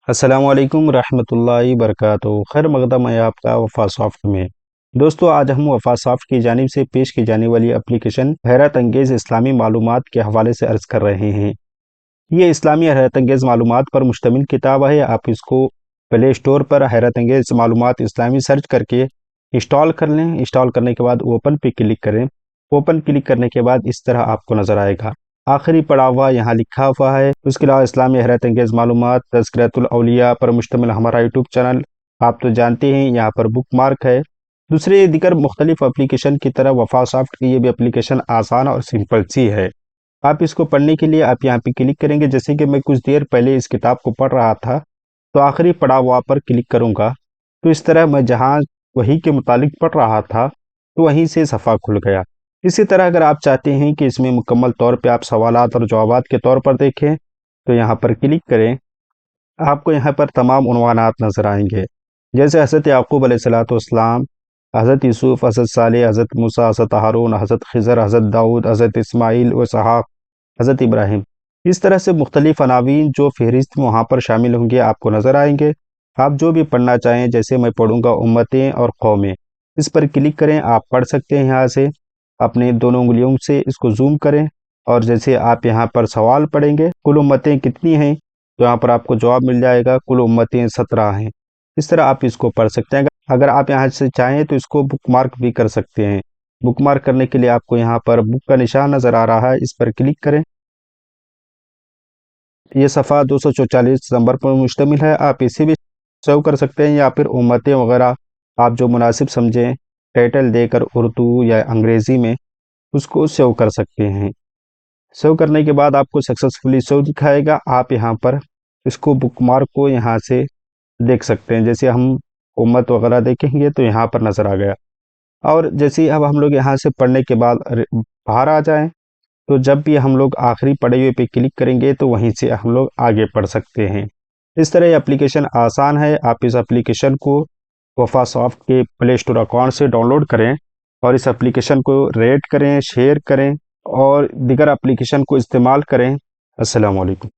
अस्सलाम वालेकुम रहमतुल्लाहि वबरकातुहू। खैर मकदम है आपका वफ़ा सॉफ्ट में। दोस्तों, आज हम वफ़ा सॉफ्ट की जानिब से पेश की जाने वाली एप्लीकेशन हैरत अंगेज़ इस्लामी मालूमात के हवाले से अर्ज़ कर रहे हैं। ये इस्लामी हैरत अंगेज़ मालूमात पर मुश्तमिल किताब है। आप इसको प्ले स्टोर पर हैरत अंगेज़ मालूमात इस्लामी सर्च करके इंस्टॉल कर लें। इंस्टॉल करने के बाद ओपन पे क्लिक करें। ओपन क्लिक करने के बाद इस तरह आपको नज़र आएगा। आखिरी पड़ा हुआ यहाँ लिखा हुआ है। उसके अलावा इस्लामी हैरत अंगेज़ मालूमात तज़किरतुल औलिया पर मुश्तमिल हमारा यूट्यूब चैनल आप तो जानते हैं, यहाँ पर बुक मार्क है। दूसरे दिगर मुख्तलिफ एप्लीकेशन की तरह वफ़ा सॉफ्ट की ये भी एप्लीकेशन आसान और सिंपल सी है। आप इसको पढ़ने के लिए आप यहाँ पे क्लिक करेंगे। जैसे कि मैं कुछ देर पहले इस किताब को पढ़ रहा था, तो आखिरी पड़ा हुआ पर क्लिक करूँगा तो इस तरह मैं जहाँ वही के मुतालिक पढ़ रहा था तो वहीं से सफ़ा खुल गया। इसी तरह अगर आप चाहते हैं कि इसमें मुकम्मल तौर पे आप सवालात और जवाबात के तौर पर देखें तो यहाँ पर क्लिक करें। आपको यहाँ पर तमाम उन्वानात नज़र आएंगे, जैसे हज़रत याक़ूब अलैहिस्सलाम, हज़रत यूसुफ़, हज़रत सालेह, हज़रत मूसा, हज़रत हारून, हज़रत ख़िज़र, हज़रत दाऊद, हज़रत इस्माईल व इसहाक़, हज़रत इब्राहीम। इस तरह से मुख्तलिफ़ अनावीन जो फ़हरिस्त में वहाँ पर शामिल होंगे आपको नज़र आएंगे। आप जो भी पढ़ना चाहें, जैसे मैं पढ़ूँगा उम्मतें और कौमें, इस पर क्लिक करें। आप पढ़ सकते हैं यहाँ से अपने दोनों उंगलियों से इसको जूम करें। और जैसे आप यहाँ पर सवाल पढ़ेंगे कुल उम्मतें कितनी हैं, तो यहाँ पर आपको जवाब मिल जाएगा कुल उम्मतें 17 हैं। इस तरह आप इसको पढ़ सकते हैं। अगर आप यहाँ से चाहें तो इसको बुक मार्क भी कर सकते हैं। बुक मार्क करने के लिए आपको यहाँ पर बुक का निशान नज़र आ रहा है, इस पर क्लिक करें। ये सफ़ा 244 नंबर पर मुश्तमिल है। आप इसे भी सेव कर सकते हैं या फिर उम्मतें वगैरह आप जो मुनासिब समझें टाइटल देकर उर्दू या अंग्रेज़ी में उसको सेव कर सकते हैं। सेव करने के बाद आपको सक्सेसफुली सेव दिखाएगा। आप यहाँ पर इसको बुकमार्क को यहाँ से देख सकते हैं। जैसे हम उम्मत वगैरह देखेंगे तो यहाँ पर नज़र आ गया। और जैसे अब हम लोग यहाँ से पढ़ने के बाद बाहर आ जाएं, तो जब भी हम लोग आखिरी पढ़े हुए पे क्लिक करेंगे तो वहीं से हम लोग आगे पढ़ सकते हैं। इस तरह ये एप्लीकेशन आसान है। आप इस एप्लीकेशन को वफ़ा सॉफ्ट के प्ले स्टोर अकाउंट से डाउनलोड करें और इस एप्लीकेशन को रेट करें, शेयर करें और दीगर एप्लीकेशन को इस्तेमाल करें। अस्सलाम वालेकुम।